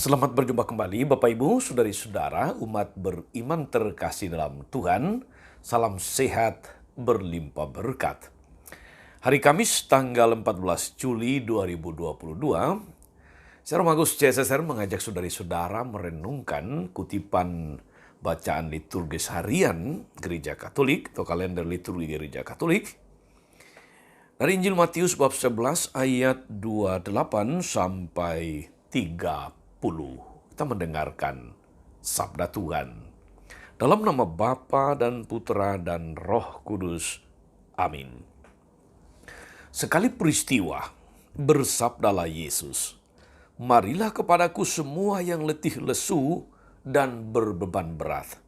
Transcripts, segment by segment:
Selamat berjumpa kembali Bapak Ibu, Saudari-saudara, umat beriman terkasih dalam Tuhan. Salam sehat berlimpah berkat. Hari Kamis tanggal 14 Juli 2022, saya Romagus CSSR mengajak saudari-saudara merenungkan kutipan bacaan liturgis harian Gereja Katolik atau kalender liturgi Gereja Katolik dari Injil Matius bab 11 ayat 28 sampai 30. Kita mendengarkan sabda Tuhan. Dalam nama Bapa dan Putra dan Roh Kudus. Amin. Sekali peristiwa, bersabdalah Yesus, "Marilah kepadaku semua yang letih lesu dan berbeban berat.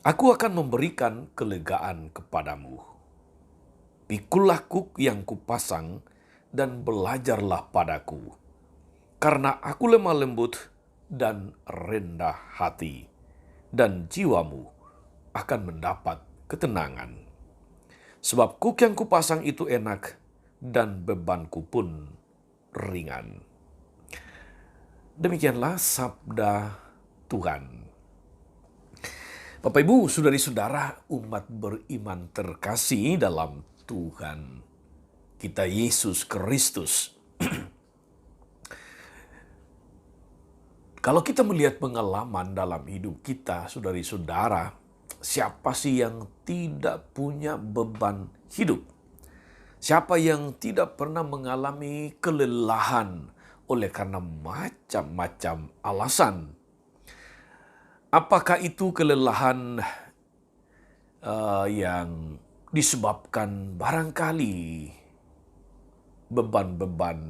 Aku akan memberikan kelegaan kepadamu. Pikulah kuk yang kupasang dan belajarlah padaku. Karena aku lemah lembut dan rendah hati, dan jiwamu akan mendapat ketenangan. Sebab kuk yang kupasang itu enak, dan bebanku pun ringan." Demikianlah sabda Tuhan. Bapak Ibu, saudari-saudara, umat beriman terkasih dalam Tuhan kita Yesus Kristus. Kalau kita melihat pengalaman dalam hidup kita, saudari-saudara, siapa sih yang tidak punya beban hidup? Siapa yang tidak pernah mengalami kelelahan oleh karena macam-macam alasan? Apakah itu kelelahan yang disebabkan barangkali beban-beban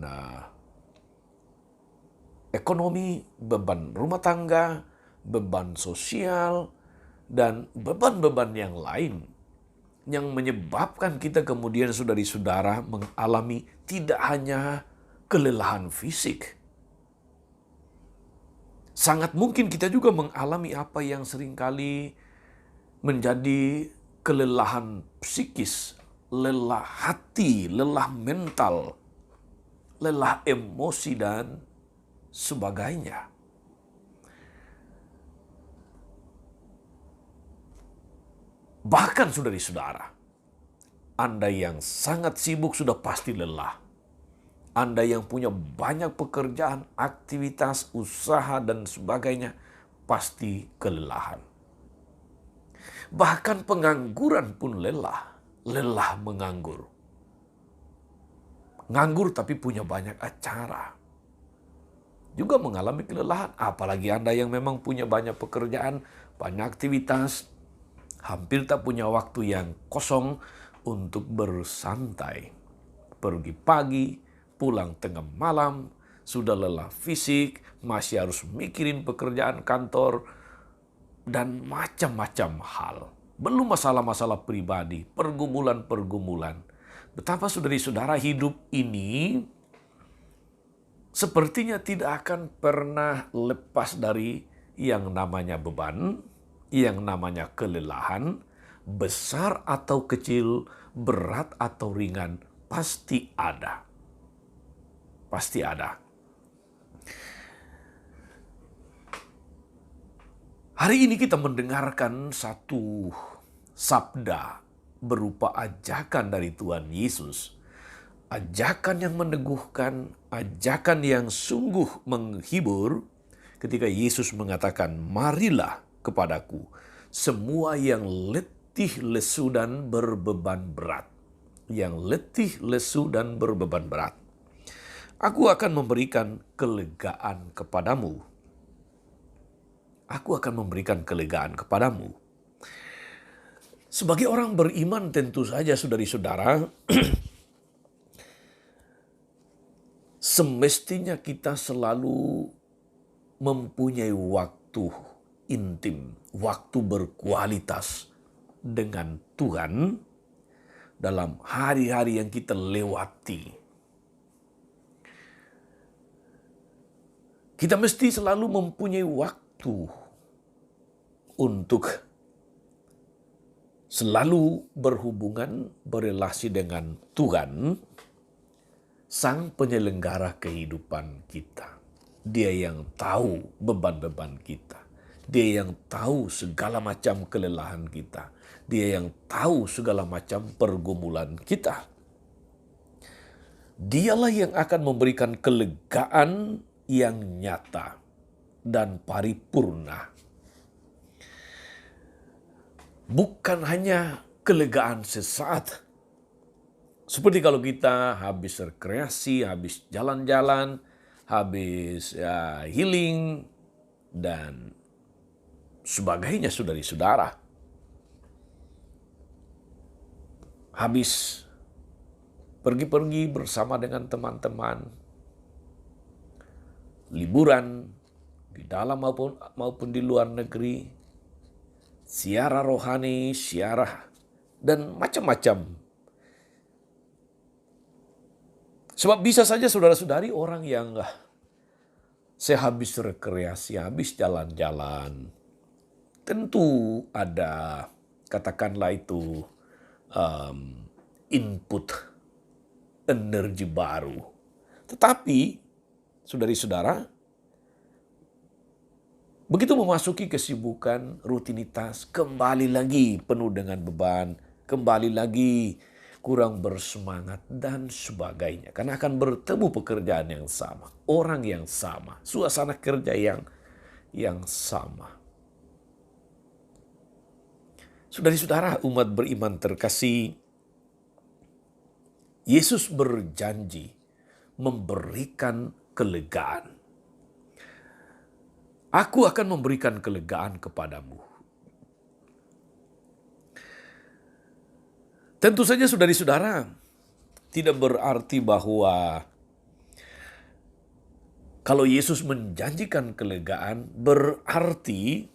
ekonomi, beban rumah tangga, beban sosial, dan beban-beban yang lain yang menyebabkan kita kemudian saudari-saudara mengalami tidak hanya kelelahan fisik. Sangat mungkin kita juga mengalami apa yang seringkali menjadi kelelahan psikis, lelah hati, lelah mental, lelah emosi, dan sebagainya. Bahkan saudari-saudara, Anda yang sangat sibuk sudah pasti lelah. Anda yang punya banyak pekerjaan, aktivitas, usaha, dan sebagainya pasti kelelahan. Bahkan pengangguran pun lelah. Lelah menganggur. Nganggur tapi punya banyak acara. Juga mengalami kelelahan. Apalagi Anda yang memang punya banyak pekerjaan, banyak aktivitas, hampir tak punya waktu yang kosong untuk bersantai. Pergi pagi, pulang tengah malam, sudah lelah fisik, masih harus mikirin pekerjaan kantor, dan macam-macam hal. Belum masalah-masalah pribadi, pergumulan-pergumulan. Betapa saudari-saudara hidup ini sepertinya tidak akan pernah lepas dari yang namanya beban, yang namanya kelelahan, besar atau kecil, berat atau ringan, pasti ada. Pasti ada. Hari ini kita mendengarkan satu sabda berupa ajakan dari Tuhan Yesus. Ajakan yang meneguhkan, ajakan yang sungguh menghibur ketika Yesus mengatakan, "Marilah kepadaku semua yang letih lesu dan berbeban berat." Yang letih lesu dan berbeban berat. "Aku akan memberikan kelegaan kepadamu." Aku akan memberikan kelegaan kepadamu. Sebagai orang beriman tentu saja saudari-saudara, semestinya kita selalu mempunyai waktu intim, waktu berkualitas dengan Tuhan dalam hari-hari yang kita lewati. Kita mesti selalu mempunyai waktu untuk selalu berhubungan, berelasi dengan Tuhan, Sang penyelenggara kehidupan kita. Dia yang tahu beban-beban kita. Dia yang tahu segala macam kelelahan kita. Dia yang tahu segala macam pergumulan kita. Dialah yang akan memberikan kelegaan yang nyata dan paripurna. Bukan hanya kelegaan sesaat. Seperti kalau kita habis rekreasi, habis jalan-jalan, habis healing, dan sebagainya, saudari-saudara. Habis pergi-pergi bersama dengan teman-teman, liburan di dalam maupun di luar negeri, ziarah rohani, ziarah, dan macam-macam. Sebab bisa saja saudara-saudari orang yang sehabis rekreasi, habis jalan-jalan, tentu ada, katakanlah itu, input energi baru. Tetapi, saudari-saudara, begitu memasuki kesibukan, rutinitas, kembali lagi penuh dengan beban, kembali lagi kurang bersemangat, dan sebagainya. Karena akan bertemu pekerjaan yang sama, orang yang sama, suasana kerja yang sama. Saudari-saudara, umat beriman terkasih, Yesus berjanji memberikan kelegaan. Aku akan memberikan kelegaan kepadamu. Tentu saja saudari-saudara, tidak berarti bahwa kalau Yesus menjanjikan kelegaan berarti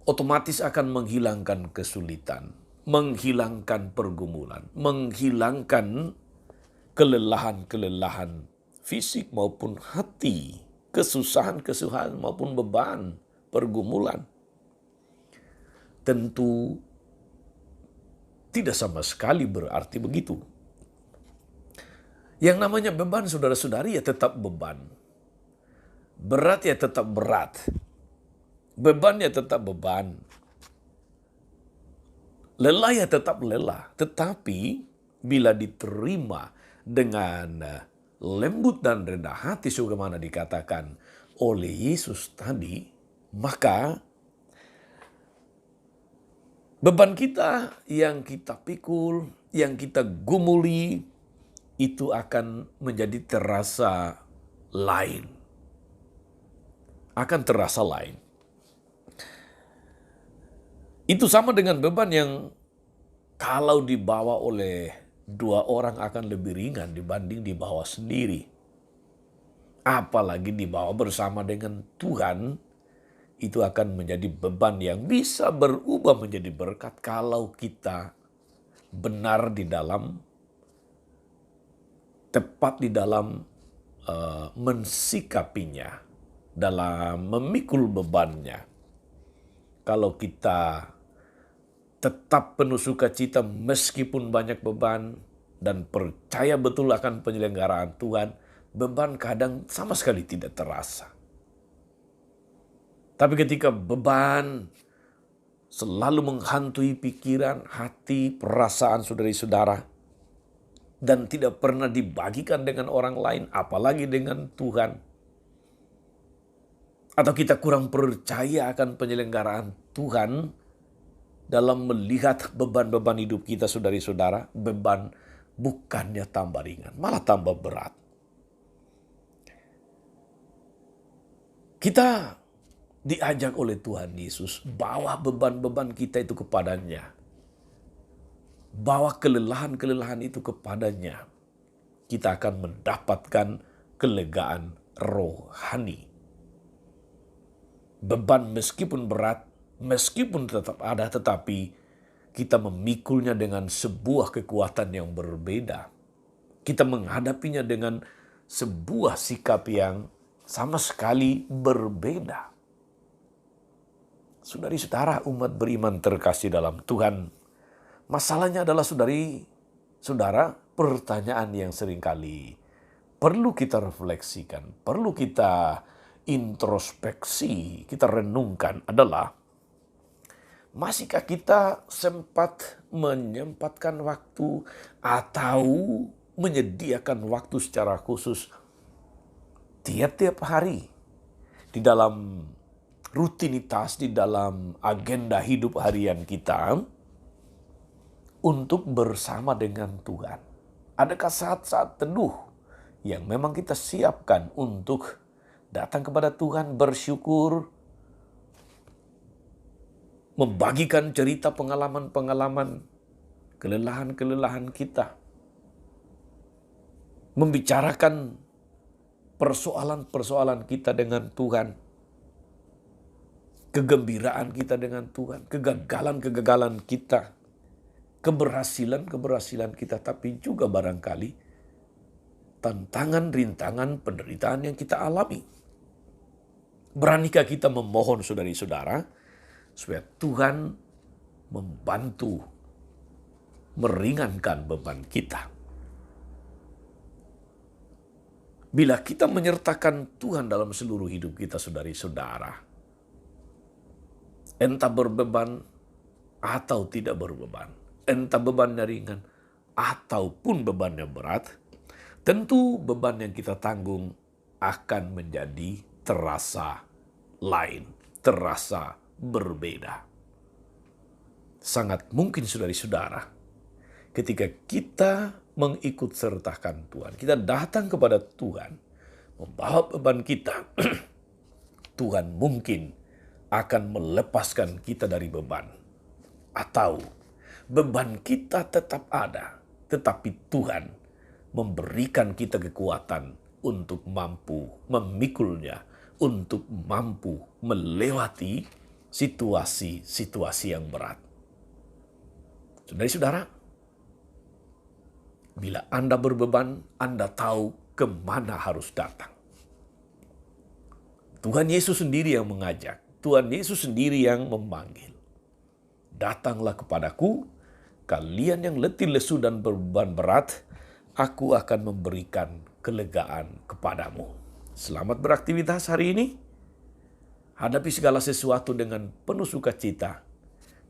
otomatis akan menghilangkan kesulitan, menghilangkan pergumulan, menghilangkan kelelahan-kelelahan fisik maupun hati, kesusahan-kesusahan maupun beban, pergumulan. Tentu tidak sama sekali berarti begitu. Yang namanya beban, saudara-saudari, ya tetap beban. Berat ya tetap berat. Beban ya tetap beban. Lelah ya tetap lelah. Tetapi bila diterima dengan lembut dan rendah hati, sebagaimana dikatakan oleh Yesus tadi, maka beban kita yang kita pikul, yang kita gumuli, itu akan menjadi terasa lain. Akan terasa lain. Itu sama dengan beban yang kalau dibawa oleh dua orang akan lebih ringan dibanding dibawa sendiri. Apalagi dibawa bersama dengan Tuhan, itu akan menjadi beban yang bisa berubah menjadi berkat kalau kita benar di dalam, tepat di dalam mensikapinya, dalam memikul bebannya. Kalau kita tetap penuh sukacita meskipun banyak beban dan percaya betul akan penyelenggaraan Tuhan, beban kadang sama sekali tidak terasa. Tapi ketika beban selalu menghantui pikiran, hati, perasaan saudari-saudara, dan tidak pernah dibagikan dengan orang lain, apalagi dengan Tuhan, atau kita kurang percaya akan penyelenggaraan Tuhan dalam melihat beban-beban hidup kita, saudari-saudara, beban bukannya tambah ringan, malah tambah berat. Kita diajak oleh Tuhan Yesus, bawa beban-beban kita itu kepadanya. Bawa kelelahan-kelelahan itu kepadanya. Kita akan mendapatkan kelegaan rohani. Beban meskipun berat, meskipun tetap ada, tetapi kita memikulnya dengan sebuah kekuatan yang berbeda. Kita menghadapinya dengan sebuah sikap yang sama sekali berbeda. Saudari-saudara, umat beriman terkasih dalam Tuhan, masalahnya adalah saudari-saudara, pertanyaan yang seringkali perlu kita refleksikan, perlu kita introspeksi, kita renungkan adalah masihkah kita sempat menyempatkan waktu atau menyediakan waktu secara khusus tiap-tiap hari di dalam rutinitas, di dalam agenda hidup harian kita untuk bersama dengan Tuhan? Adakah saat-saat teduh yang memang kita siapkan untuk datang kepada Tuhan, bersyukur, membagikan cerita pengalaman-pengalaman, kelelahan-kelelahan kita, membicarakan persoalan-persoalan kita dengan Tuhan, kegembiraan kita dengan Tuhan, kegagalan-kegagalan kita, keberhasilan-keberhasilan kita, tapi juga barangkali tantangan, rintangan, penderitaan yang kita alami. Beranikah kita memohon saudari-saudara supaya Tuhan membantu meringankan beban kita? Bila kita menyertakan Tuhan dalam seluruh hidup kita, saudari-saudara, entah berbeban atau tidak berbeban, entah bebannya ringan ataupun bebannya berat, tentu beban yang kita tanggung akan menjadi terasa lain, terasa berbeda. Sangat mungkin saudari-saudara, ketika kita mengikut sertakan Tuhan, kita datang kepada Tuhan, membawa beban kita, Tuhan mungkin akan melepaskan kita dari beban. Atau beban kita tetap ada, tetapi Tuhan memberikan kita kekuatan untuk mampu memikulnya, untuk mampu melewati situasi-situasi yang berat. Saudara-saudara, bila Anda berbeban, Anda tahu kemana harus datang. Tuhan Yesus sendiri yang mengajak, Tuhan Yesus sendiri yang memanggil. Datanglah kepadaku, kalian yang letih lesu dan berbeban berat, aku akan memberikan kelegaan kepadamu. Selamat beraktivitas hari ini. Hadapi segala sesuatu dengan penuh sukacita.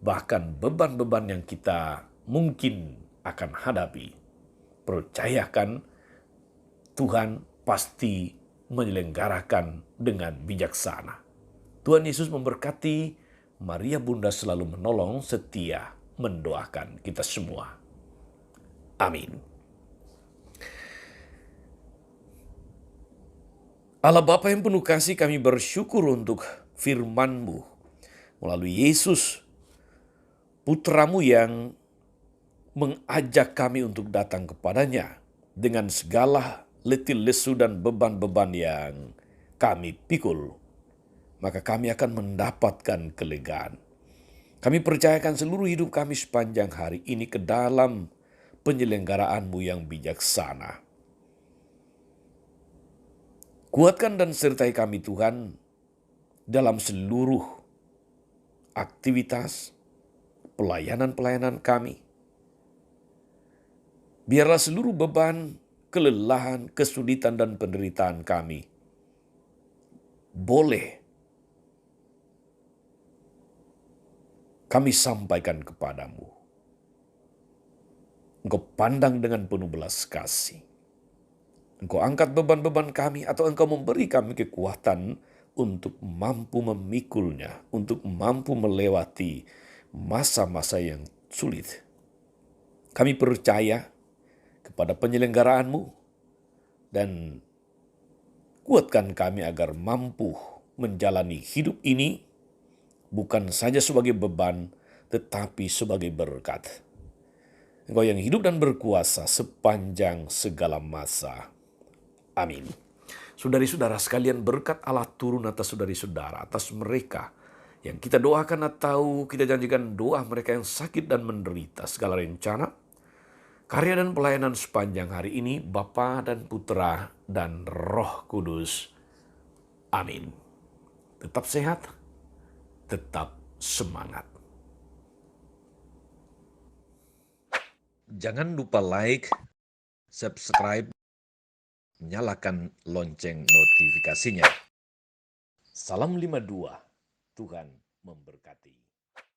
Bahkan beban-beban yang kita mungkin akan hadapi, percayakan Tuhan pasti menyelenggarakan dengan bijaksana. Tuhan Yesus memberkati. Maria Bunda selalu menolong, setia mendoakan kita semua. Amin. Allah Bapa yang penuh kasih, kami bersyukur untuk firman-Mu melalui Yesus, Putra-Mu yang mengajak kami untuk datang kepadanya dengan segala letih lesu dan beban-beban yang kami pikul. Maka kami akan mendapatkan kelegaan. Kami percayakan seluruh hidup kami sepanjang hari ini ke dalam penyelenggaraan-Mu yang bijaksana. Kuatkan dan sertai kami Tuhan dalam seluruh aktivitas, pelayanan-pelayanan kami. Biarlah seluruh beban, kelelahan, kesulitan, dan penderitaan kami boleh kami sampaikan kepadamu. Engkau pandang dengan penuh belas kasih. Engkau angkat beban-beban kami atau Engkau memberi kami kekuatan untuk mampu memikulnya, untuk mampu melewati masa-masa yang sulit. Kami percaya kepada penyelenggaraanmu dan kuatkan kami agar mampu menjalani hidup ini bukan saja sebagai beban, tetapi sebagai berkat. Engkau yang hidup dan berkuasa sepanjang segala masa. Amin. Saudari-saudara sekalian, berkat Allah turun atas saudari-saudara, atas mereka yang kita doakan atau kita janjikan doa mereka yang sakit dan menderita. Segala rencana, karya dan pelayanan sepanjang hari ini, Bapa dan Putra dan Roh Kudus. Amin. Tetap sehat, tetap semangat. Jangan lupa like, subscribe, nyalakan lonceng notifikasinya. Salam 52, Tuhan memberkati.